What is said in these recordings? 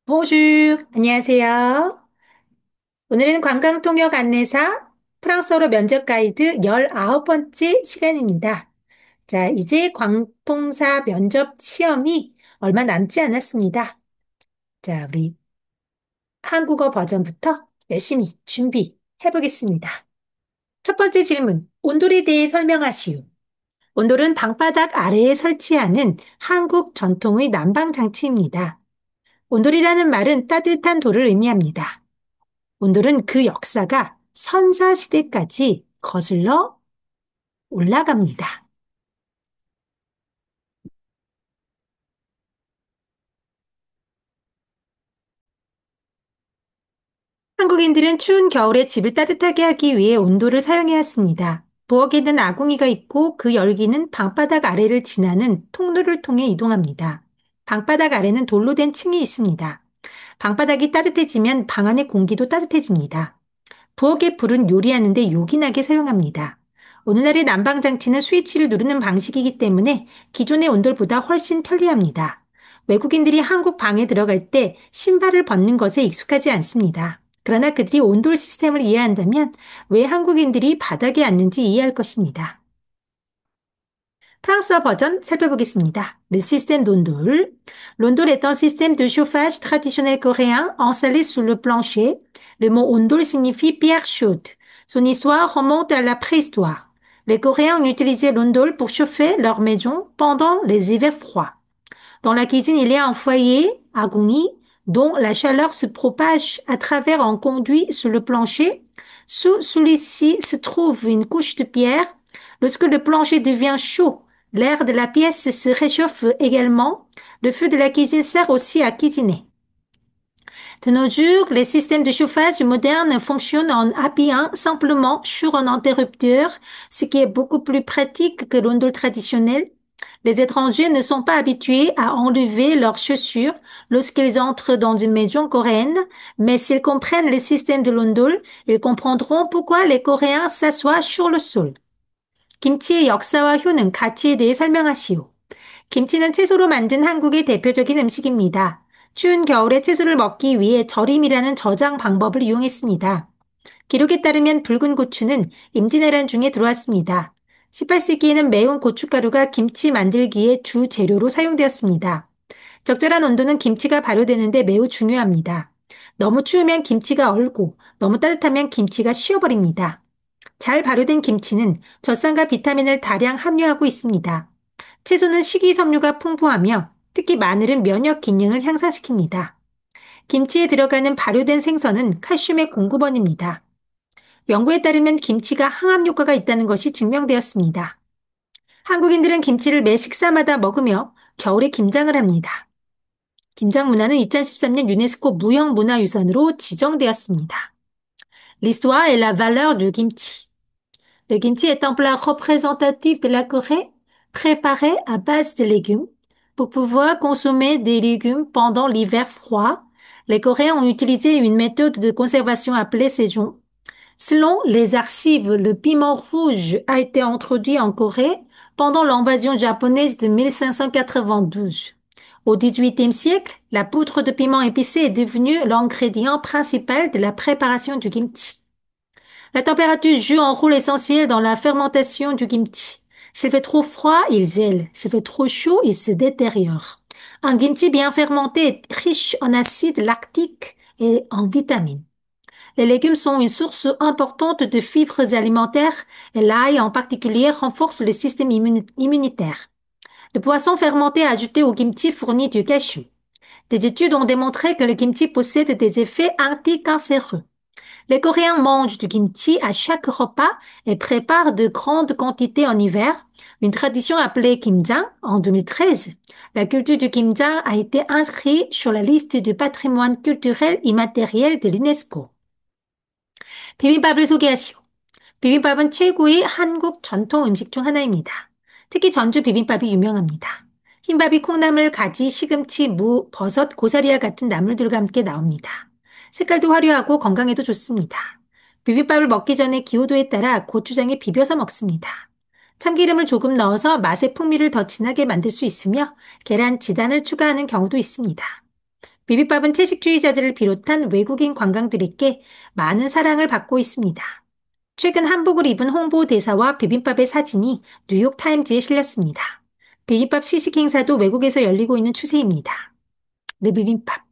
bonjour, 안녕하세요. 오늘은 관광통역 안내사 프랑스어로 면접 가이드 19번째 시간입니다. 자, 이제 광통사 면접 시험이 얼마 남지 않았습니다. 자, 우리 한국어 버전부터 열심히 준비해 보겠습니다. 첫 번째 질문, 온돌에 대해 설명하시오. 온돌은 방바닥 아래에 설치하는 한국 전통의 난방 장치입니다. 온돌이라는 말은 따뜻한 돌을 의미합니다. 온돌은 그 역사가 선사시대까지 거슬러 올라갑니다. 한국인들은 추운 겨울에 집을 따뜻하게 하기 위해 온돌을 사용해왔습니다. 부엌에는 아궁이가 있고 그 열기는 방바닥 아래를 지나는 통로를 통해 이동합니다. 방바닥 아래는 돌로 된 층이 있습니다. 방바닥이 따뜻해지면 방 안의 공기도 따뜻해집니다. 부엌의 불은 요리하는데 요긴하게 사용합니다. 오늘날의 난방장치는 스위치를 누르는 방식이기 때문에 기존의 온돌보다 훨씬 편리합니다. 외국인들이 한국 방에 들어갈 때 신발을 벗는 것에 익숙하지 않습니다. 그러나 그들이 온돌 시스템을 이해한다면 왜 한국인들이 바닥에 앉는지 이해할 것입니다. 프랑스어 버전 살펴보겠습니다. Le système d'Ondol. L'ondol est un système de chauffage traditionnel coréen installé sous le plancher. Le mot ondol signifie pierre chaude. Son histoire remonte à la préhistoire. Les Coréens ont utilisé l'ondol pour chauffer leur maison pendant les hivers froids. Dans la cuisine, il y a un foyer, aguni, dont la chaleur se propage à travers un conduit sur le plancher. Sous celui-ci se trouve une couche de pierre. Lorsque le plancher devient chaud, l'air de la pièce se réchauffe également. Le feu de la cuisine sert aussi à cuisiner. De nos jours, les systèmes de chauffage modernes fonctionnent en appuyant simplement sur un interrupteur, ce qui est beaucoup plus pratique que l'ondole traditionnel. Les étrangers ne sont pas habitués à enlever leurs chaussures lorsqu'ils entrent dans une maison coréenne, mais s'ils comprennent le système de l'ondole, ils comprendront pourquoi les Coréens s'assoient sur le sol. 김치의 역사와 효능, 가치에 대해 설명하시오. 김치는 채소로 만든 한국의 대표적인 음식입니다. 추운 겨울에 채소를 먹기 위해 절임이라는 저장 방법을 이용했습니다. 기록에 따르면 붉은 고추는 임진왜란 중에 들어왔습니다. 18세기에는 매운 고춧가루가 김치 만들기에 주 재료로 사용되었습니다. 적절한 온도는 김치가 발효되는데 매우 중요합니다. 너무 추우면 김치가 얼고 너무 따뜻하면 김치가 쉬어버립니다. 잘 발효된 김치는 젖산과 비타민을 다량 함유하고 있습니다. 채소는 식이섬유가 풍부하며 특히 마늘은 면역 기능을 향상시킵니다. 김치에 들어가는 발효된 생선은 칼슘의 공급원입니다. 연구에 따르면 김치가 항암 효과가 있다는 것이 증명되었습니다. 한국인들은 김치를 매 식사마다 먹으며 겨울에 김장을 합니다. 김장 문화는 2013년 유네스코 무형문화유산으로 지정되었습니다. L'histoire et la valeur du kimchi. Le kimchi est un plat représentatif de la Corée, préparé à base de légumes. Pour pouvoir consommer des légumes pendant l'hiver froid, les Coréens ont utilisé une méthode de conservation appelée saison. Selon les archives, le piment rouge a été introduit en Corée pendant l'invasion japonaise de 1592. Au XVIIIe siècle, la poudre de piment épicé est devenue l'ingrédient principal de la préparation du kimchi. La température joue un rôle essentiel dans la fermentation du kimchi. S'il fait trop froid, il gèle. S'il fait trop chaud, il se détériore. Un kimchi bien fermenté est riche en acide lactique et en vitamines. Les légumes sont une source importante de fibres alimentaires et l'ail en particulier renforce le système immunitaire. Le poisson fermenté ajouté au kimchi fournit du calcium. Des études ont démontré que le kimchi possède des effets anticancéreux. Les Coréens mangent du kimchi à chaque repas et préparent de grandes quantités en hiver, une tradition appelée kimjang en 2013. La culture du kimjang a été inscrite sur la liste du patrimoine culturel immatériel de l'UNESCO. 비빔밥을 소개하시오. 비빔밥은 최고의 한국 전통 음식 중 하나입니다. 특히 전주 비빔밥이 유명합니다. 흰밥이 콩나물, 가지, 시금치, 무, 버섯, 고사리와 같은 나물들과 함께 나옵니다. 색깔도 화려하고 건강에도 좋습니다. 비빔밥을 먹기 전에 기호도에 따라 고추장에 비벼서 먹습니다. 참기름을 조금 넣어서 맛의 풍미를 더 진하게 만들 수 있으며 계란, 지단을 추가하는 경우도 있습니다. 비빔밥은 채식주의자들을 비롯한 외국인 관광들에게 많은 사랑을 받고 있습니다. 최근 한복을 입은 홍보대사와 비빔밥의 사진이 뉴욕타임즈에 실렸습니다. 비빔밥 시식 행사도 외국에서 열리고 있는 추세입니다. Le bibimbap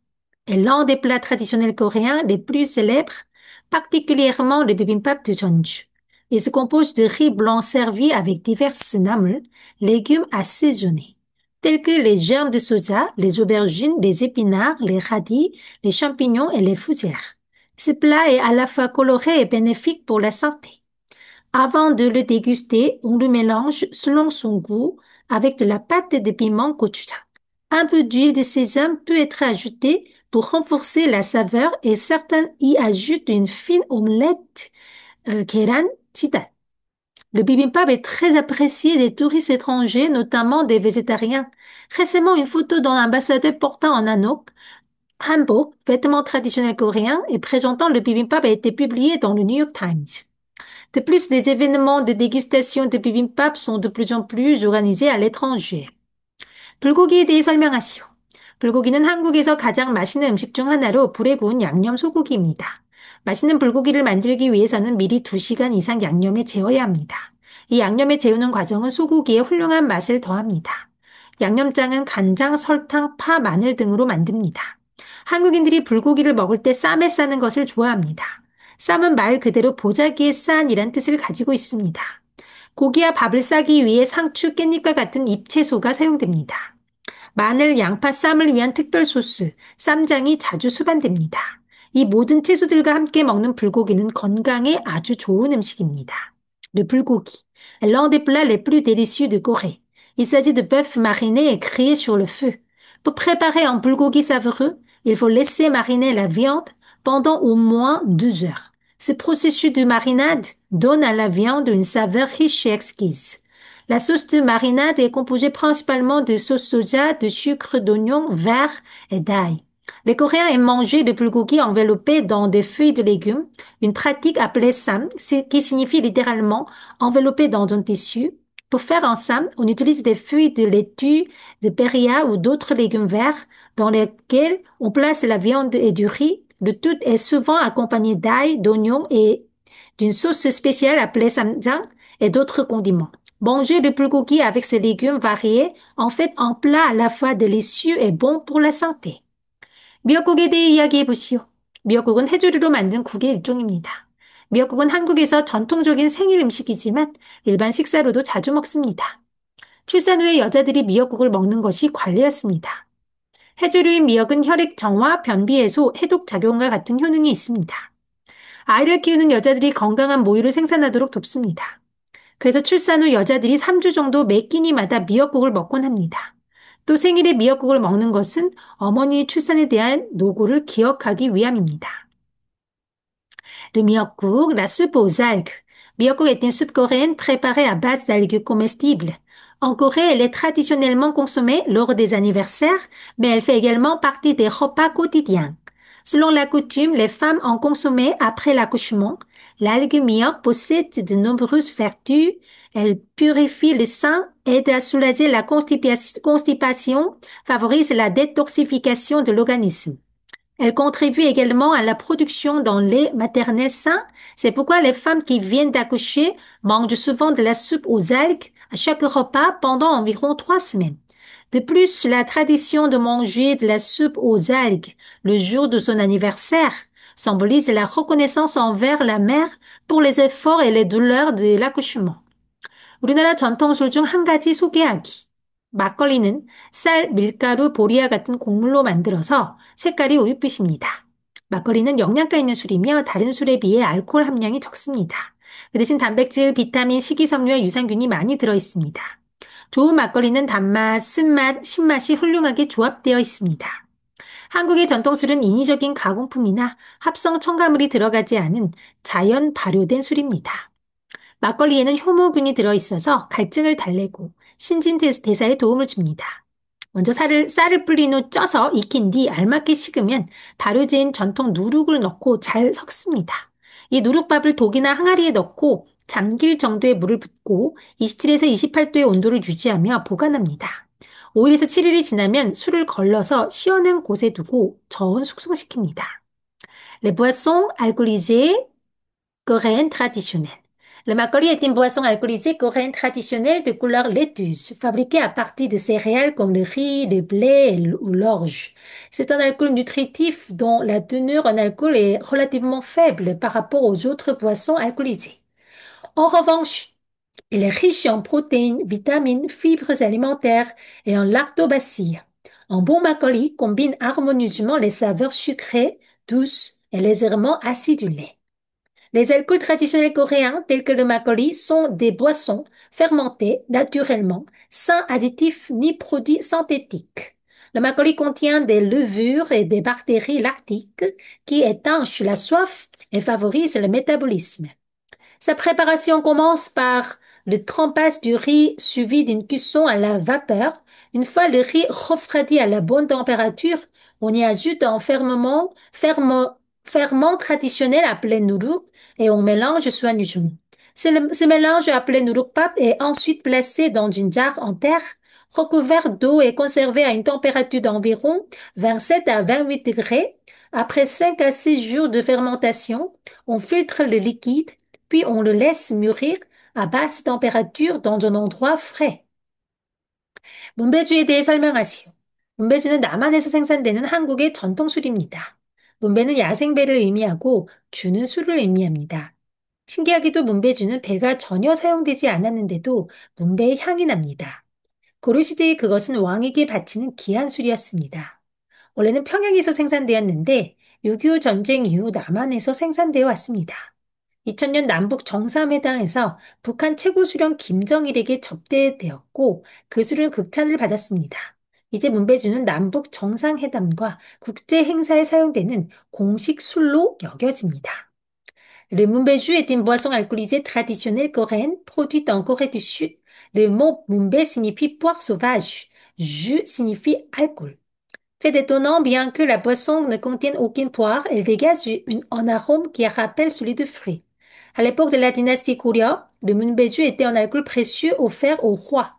est l'un des plats traditionnels coréens les plus célèbres, particulièrement le bibimbap de Jeonju. Il se compose de riz blanc servi avec diverses namul, légumes assaisonnés, tels que les germes de soja, les aubergines, les épinards, les radis, les champignons et les fougères. Ce plat est à la fois coloré et bénéfique pour la santé. Avant de le déguster, on le mélange selon son goût avec de la pâte de piment gochujang. Un peu d'huile de sésame peut être ajouté pour renforcer la saveur et certains y ajoutent une fine omelette 계란 지단. Le bibimbap est très apprécié des touristes étrangers, notamment des végétariens. Récemment, une photo d'un ambassadeur portant un hanok, hanbok, vêtement traditionnel coréen, et présentant le bibimbap a été publiée dans le New York Times. De plus, des événements de dégustation de bibimbap sont de plus en plus organisés à l'étranger. 불고기에 대해 설명하시오. 불고기는 한국에서 가장 맛있는 음식 중 하나로 불에 구운 양념 소고기입니다. 맛있는 불고기를 만들기 위해서는 미리 2시간 이상 양념에 재워야 합니다. 이 양념에 재우는 과정은 소고기에 훌륭한 맛을 더합니다. 양념장은 간장, 설탕, 파, 마늘 등으로 만듭니다. 한국인들이 불고기를 먹을 때 쌈에 싸는 것을 좋아합니다. 쌈은 말 그대로 보자기에 싼이란 뜻을 가지고 있습니다. 고기와 밥을 싸기 위해 상추, 깻잎과 같은 잎채소가 사용됩니다. 마늘, 양파, 쌈을 위한 특별 소스, 쌈장이 자주 수반됩니다. 이 모든 채소들과 함께 먹는 불고기는 건강에 아주 좋은 음식입니다. Le bulgogi est l'un des plats les plus délicieux de Corée. Il s'agit de bœuf mariné et grillé sur le feu. Pour préparer un bulgogi savoureux, il faut laisser mariner la viande pendant au moins 2 heures. Ce processus de marinade donne à la viande une saveur riche et exquise. La sauce de marinade est composée principalement de sauce soja, de sucre, d'oignons verts et d'ail. Les Coréens aiment manger le bulgogi enveloppé dans des feuilles de légumes, une pratique appelée sam, qui signifie littéralement enveloppé dans un tissu. Pour faire un sam, on utilise des feuilles de laitue, de péria ou d'autres légumes verts dans lesquels on place la viande et du riz. Le tout est souvent accompagné d'ail, d'oignons et d'une sauce spéciale appelée samjang et d'autres condiments. Manger le bulgogi avec ces légumes variés en fait un plat à la fois délicieux et bon pour la santé. 미역국에 대해 이야기해 보시오. 미역국은 해조류로 만든 국의 일종입니다. 미역국은 한국에서 전통적인 생일 음식이지만 일반 식사로도 자주 먹습니다. 출산 후에 여자들이 미역국을 먹는 것이 관례였습니다. 해조류인 미역은 혈액 정화, 변비 해소, 해독 작용과 같은 효능이 있습니다. 아이를 키우는 여자들이 건강한 모유를 생산하도록 돕습니다. 그래서 출산 후 여자들이 3주 정도 매 끼니마다 미역국을 먹곤 합니다. 또 생일에 미역국을 먹는 것은 어머니의 출산에 대한 노고를 기억하기 위함입니다. Le miyeokguk, la soupe aux algues. Miyeokguk est une soupe coréenne préparée à base d'algues comestibles. En Corée, elle est traditionnellement consommée lors des anniversaires, mais elle fait également partie des repas quotidiens. Selon la coutume, les femmes en consommaient après l'accouchement. L'algue miyok possède de nombreuses vertus. Elle purifie le sang, aide à soulager la constipation, favorise la détoxification de l'organisme. Elle contribue également à la production d'un lait maternel sain. C'est pourquoi les femmes qui viennent d'accoucher mangent souvent de la soupe aux algues à chaque repas pendant environ 3 semaines. De plus, la tradition de manger de la soupe aux algues le jour de son anniversaire symbolise la reconnaissance envers la mère pour les efforts et les douleurs de l'accouchement. 우리나라 전통술 중 한 가지 소개하기. 막걸리는 쌀, 밀가루, 보리와 같은 곡물로 만들어서 색깔이 우윳빛입니다. 막걸리는 영양가 있는 술이며 다른 술에 비해 알코올 함량이 적습니다. 그 대신 단백질, 비타민, 식이섬유와 유산균이 많이 들어있습니다. 좋은 막걸리는 단맛, 쓴맛, 신맛이 훌륭하게 조합되어 있습니다. 한국의 전통술은 인위적인 가공품이나 합성 첨가물이 들어가지 않은 자연 발효된 술입니다. 막걸리에는 효모균이 들어있어서 갈증을 달래고 신진대사에 도움을 줍니다. 먼저 쌀을 불린 후 쪄서 익힌 뒤 알맞게 식으면 발효제인 전통 누룩을 넣고 잘 섞습니다. 이 누룩밥을 독이나 항아리에 넣고 잠길 정도의 물을 붓고 27에서 28도의 온도를 유지하며 보관합니다. 5일에서 7일이 지나면 술을 걸러서 시원한 곳에 두고 저온 숙성시킵니다. Les boissons alcoolisées coréennes traditionnelles. Le makgeolli est une boisson alcoolisée coréenne traditionnelle de couleur laiteuse, fabriquée à partir de céréales comme le riz, le blé ou l'orge. C'est un alcool nutritif dont la teneur en alcool est relativement faible par rapport aux autres boissons alcoolisées. En revanche, il est riche en protéines, vitamines, fibres alimentaires et en lactobacilles. Un bon makgeolli combine harmonieusement les saveurs sucrées, douces et légèrement acidulées. Les alcools traditionnels coréens tels que le makgeolli sont des boissons fermentées naturellement, sans additifs ni produits synthétiques. Le makgeolli contient des levures et des bactéries lactiques qui étanchent la soif et favorisent le métabolisme. Sa préparation commence par le trempage du riz suivi d'une cuisson à la vapeur. Une fois le riz refroidi à la bonne température, on y ajoute un ferment traditionnel appelé nuruk et on mélange soigneusement. Ce mélange appelé nurukpap est ensuite placé dans une jarre en terre, recouvert d'eau et conservé à une température d'environ 27 à 28 degrés. Après 5 à 6 jours de fermentation, on filtre le liquide puis on le laisse mûrir à basse température dans un endroit frais. 문배주에 대해 설명하시오. 문배주는 남한에서 생산되는 한국의 전통 술입니다. 문배는 야생배를 의미하고 주는 술을 의미합니다. 신기하게도 문배주는 배가 전혀 사용되지 않았는데도 문배의 향이 납니다. 고려시대에 그것은 왕에게 바치는 귀한 술이었습니다. 원래는 평양에서 생산되었는데 6.25 전쟁 이후 남한에서 생산되어 왔습니다. 2000년 남북 정상회담에서 북한 최고 수령 김정일에게 접대되었고 그 술은 극찬을 받았습니다. 이제 문배주는 남북 정상회담과 국제 행사에 사용되는 공식 술로 여겨집니다. Le Mumbeju est une boisson alcoolisée traditionnelle coréenne produite en Corée du Sud. Le mot Mumbe signifie poire sauvage. Ju signifie alcool. Fait étonnant, bien que la boisson ne contienne aucune poire, elle dégage un arôme qui rappelle celui de fruits. À l'époque de la dynastie Goryeo, le Munbeju était un alcool précieux offert au roi.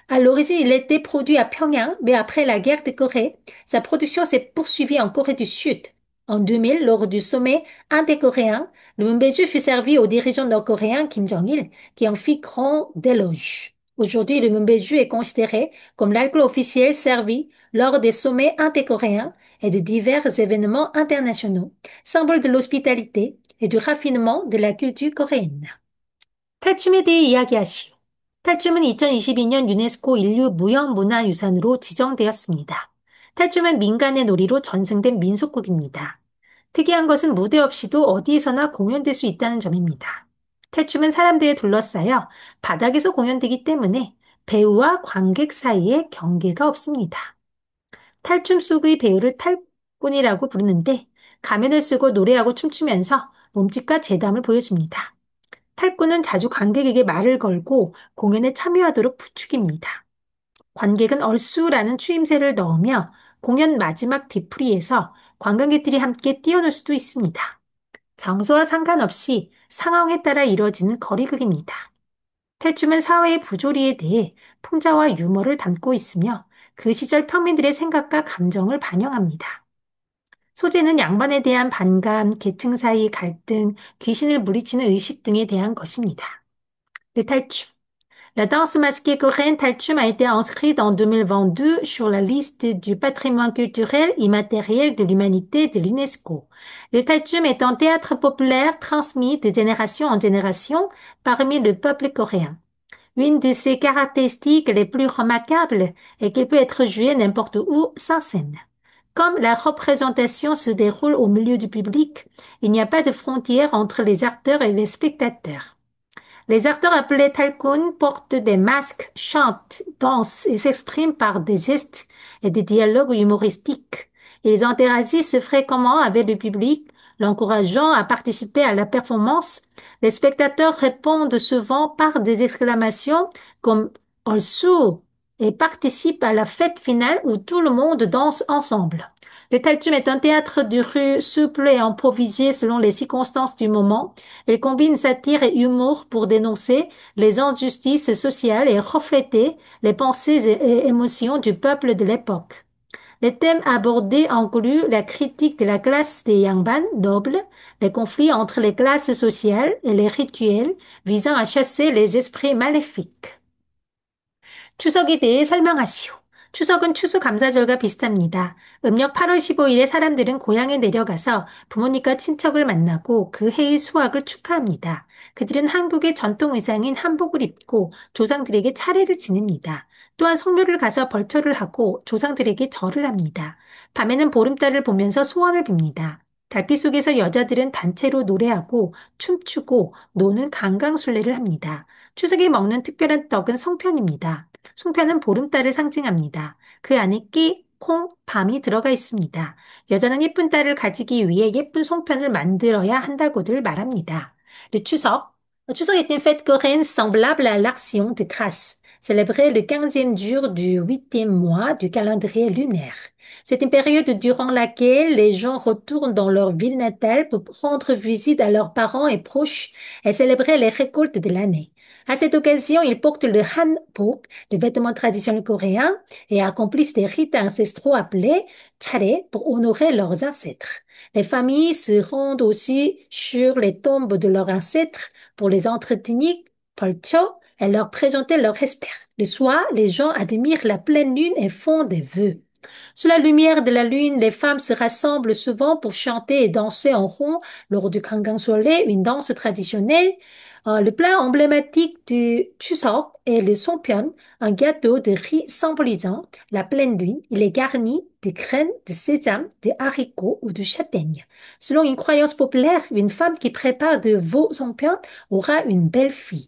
À l'origine, il était produit à Pyongyang, mais après la guerre de Corée, sa production s'est poursuivie en Corée du Sud. En 2000, lors du sommet indo-coréen, le Munbeju fut servi au dirigeant nord-coréen Kim Jong-il, qui en fit grand déloge. Aujourd'hui, le Munbeju est considéré comme l'alcool officiel servi lors des sommets intercoréens et de divers événements internationaux, symbole de l'hospitalité et du raffinement de la culture coréenne. 탈춤에 대해 이야기하시오. 탈춤은 2022년 유네스코 인류 무형문화유산으로 지정되었습니다. 탈춤은 민간의 놀이로 전승된 민속곡입니다. 특이한 것은 무대 없이도 어디에서나 공연될 수 있다는 점입니다. 탈춤은 사람들에 둘러싸여 바닥에서 공연되기 때문에 배우와 관객 사이에 경계가 없습니다. 탈춤 속의 배우를 탈꾼이라고 부르는데 가면을 쓰고 노래하고 춤추면서 몸짓과 재담을 보여줍니다. 탈꾼은 자주 관객에게 말을 걸고 공연에 참여하도록 부추깁니다. 관객은 얼쑤라는 추임새를 넣으며 공연 마지막 뒤풀이에서 관광객들이 함께 뛰어놀 수도 있습니다. 장소와 상관없이 상황에 따라 이뤄지는 거리극입니다. 탈춤은 사회의 부조리에 대해 풍자와 유머를 담고 있으며 그 시절 평민들의 생각과 감정을 반영합니다. 소재는 양반에 대한 반감, 계층 사이 갈등, 귀신을 물리치는 의식 등에 대한 것입니다. Le 탈춤. La danse masquée coréenne Talchum a été inscrite en 2022 sur la liste du patrimoine culturel immatériel de l'humanité de l'UNESCO. Le Talchum est un théâtre populaire transmis de génération en génération parmi le peuple coréen. Une de ses caractéristiques les plus remarquables est qu'il peut être joué n'importe où sans scène. Comme la représentation se déroule au milieu du public, il n'y a pas de frontière entre les acteurs et les spectateurs. Les acteurs appelés talkun portent des masques, chantent, dansent et s'expriment par des gestes et des dialogues humoristiques. Ils interagissent fréquemment avec le public, l'encourageant à participer à la performance. Les spectateurs répondent souvent par des exclamations comme "얼쑤", et participe à la fête finale où tout le monde danse ensemble. Le Talchum est un théâtre de rue souple et improvisé selon les circonstances du moment. Il combine satire et humour pour dénoncer les injustices sociales et refléter les pensées et émotions du peuple de l'époque. Les thèmes abordés incluent la critique de la classe des Yangban nobles, les conflits entre les classes sociales et les rituels visant à chasser les esprits maléfiques. 추석에 대해 설명하시오. 추석은 추수감사절과 비슷합니다. 음력 8월 15일에 사람들은 고향에 내려가서 부모님과 친척을 만나고 그 해의 수확을 축하합니다. 그들은 한국의 전통 의상인 한복을 입고 조상들에게 차례를 지냅니다. 또한 성묘를 가서 벌초를 하고 조상들에게 절을 합니다. 밤에는 보름달을 보면서 소원을 빕니다. 달빛 속에서 여자들은 단체로 노래하고 춤추고 노는 강강술래를 합니다. 추석에 먹는 특별한 떡은 송편입니다. 송편은 보름달을 상징합니다. 그 안에 끼, 콩, 밤이 들어가 있습니다. 여자는 예쁜 딸을 가지기 위해 예쁜 송편을 만들어야 한다고들 말합니다. Le Chuseok est une fête coréenne semblable à l'Action de Grâce, célébrée le 15e jour du 8e mois du calendrier lunaire. C'est une période durant laquelle les gens retournent dans leur ville natale pour rendre visite à leurs parents et proches et célébrer les récoltes de l'année. À cette occasion, ils portent le hanbok, le vêtement traditionnel coréen, et accomplissent des rites ancestraux appelés chare pour honorer leurs ancêtres. Les familles se rendent aussi sur les tombes de leurs ancêtres pour les entretenir, polcho, et leur présenter leur respect. Le soir, les gens admirent la pleine lune et font des vœux. Sous la lumière de la lune, les femmes se rassemblent souvent pour chanter et danser en rond lors du Gangang-Solé, une danse traditionnelle. Le plat emblématique du Chuseok est le Songpyeon, un gâteau de riz symbolisant la pleine lune. Il est garni de graines de sésame, de haricots ou de châtaignes. Selon une croyance populaire, une femme qui prépare de veau Songpyeon aura une belle fille.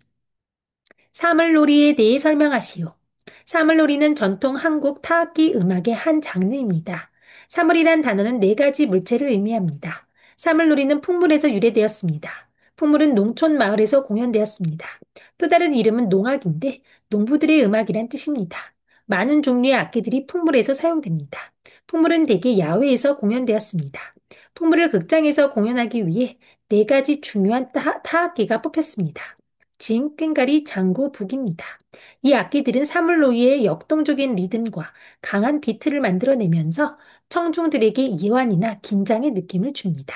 사물놀이에 대해 설명하시오. 사물놀이는 전통 한국 타악기 음악의 한 장르입니다. 사물이란 단어는 네 가지 물체를 의미합니다. 사물놀이는 풍물에서 유래되었습니다. 풍물은 농촌 마을에서 공연되었습니다. 또 다른 이름은 농악인데 농부들의 음악이란 뜻입니다. 많은 종류의 악기들이 풍물에서 사용됩니다. 풍물은 대개 야외에서 공연되었습니다. 풍물을 극장에서 공연하기 위해 네 가지 중요한 타악기가 뽑혔습니다. 진, 꽹가리, 장구, 북입니다. 이 악기들은 사물놀이의 역동적인 리듬과 강한 비트를 만들어내면서 청중들에게 이완이나 긴장의 느낌을 줍니다.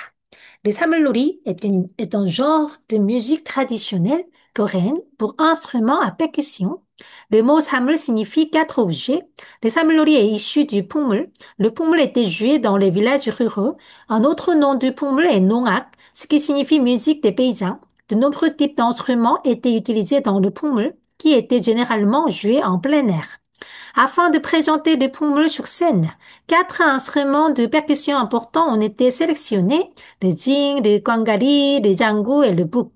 Le samelori est un genre de musique traditionnelle coréenne pour instruments à percussion. Le mot samul signifie quatre objets. Le samelori est issu du pungmul. Le pungmul était joué dans les villages ruraux. Un autre nom du pungmul est nongak, ce qui signifie musique des paysans. De nombreux types d'instruments étaient utilisés dans le pungmul, qui était généralement joué en plein air. Afin de présenter le pungmul sur scène, quatre instruments de percussion importants ont été sélectionnés, le jing, le kwangari, le jangu et le buk.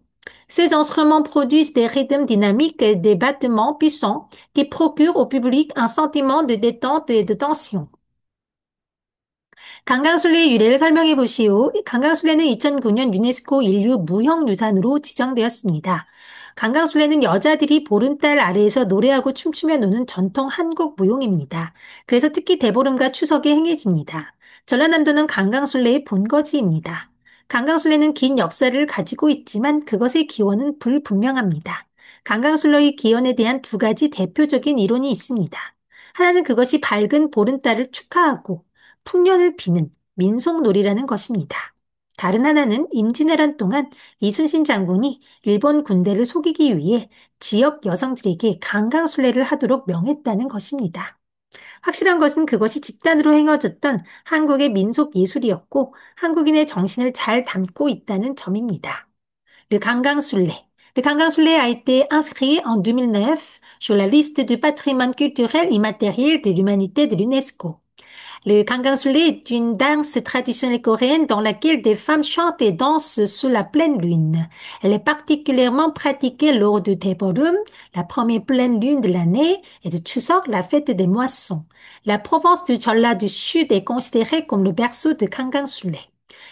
Ces instruments produisent des rythmes dynamiques et des battements puissants qui procurent au public un sentiment de détente et de tension. 강강술래의 유래를 설명해 보시오. 강강술래는 2009년 유네스코 인류 무형유산으로 지정되었습니다. 강강술래는 여자들이 보름달 아래에서 노래하고 춤추며 노는 전통 한국 무용입니다. 그래서 특히 대보름과 추석에 행해집니다. 전라남도는 강강술래의 본거지입니다. 강강술래는 긴 역사를 가지고 있지만 그것의 기원은 불분명합니다. 강강술래의 기원에 대한 두 가지 대표적인 이론이 있습니다. 하나는 그것이 밝은 보름달을 축하하고 풍년을 비는 민속놀이라는 것입니다. 다른 하나는 임진왜란 동안 이순신 장군이 일본 군대를 속이기 위해 지역 여성들에게 강강술래를 하도록 명했다는 것입니다. 확실한 것은 그것이 집단으로 행해졌던 한국의 민속 예술이었고 한국인의 정신을 잘 담고 있다는 점입니다. Le Gangang-Sulé. Le Gangang-Sulé a été inscrit en 2009 sur la liste du patrimoine culturel immatériel de l'humanité de l'UNESCO. Le Gangang-Sulé est une danse traditionnelle coréenne dans laquelle des femmes chantent et dansent sous la pleine lune. Elle est particulièrement pratiquée lors de Daeborum, la première pleine lune de l'année, et de Chuseok, la fête des moissons. La province de Jeolla du Sud est considérée comme le berceau de Gangang-Sulé.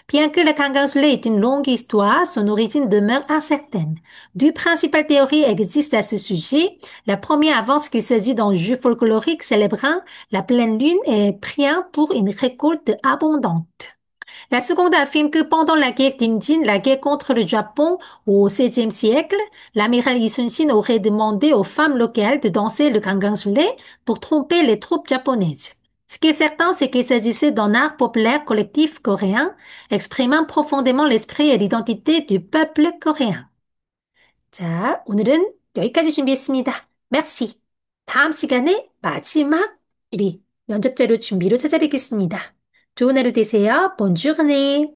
Bien que le Kangang est une longue histoire, son origine demeure incertaine. Deux principales théories existent à ce sujet. La première avance qu'il s'agit d'un jeu folklorique célébrant la pleine lune et priant pour une récolte abondante. La seconde affirme que pendant la guerre d'Indienne, la guerre contre le Japon au XVIe siècle, l'amiral Yi Sun-sin aurait demandé aux femmes locales de danser le Gangang pour tromper les troupes japonaises. Ce qui est certain, c'est qu'il s'agissait d'un art populaire collectif coréen, exprimant profondément l'esprit et l'identité du peuple coréen. 자, 오늘은 여기까지 준비했습니다. Merci. 다음 시간에 마지막 우리 면접 자료 준비로 찾아뵙겠습니다. 좋은 하루 되세요. Bonne journée.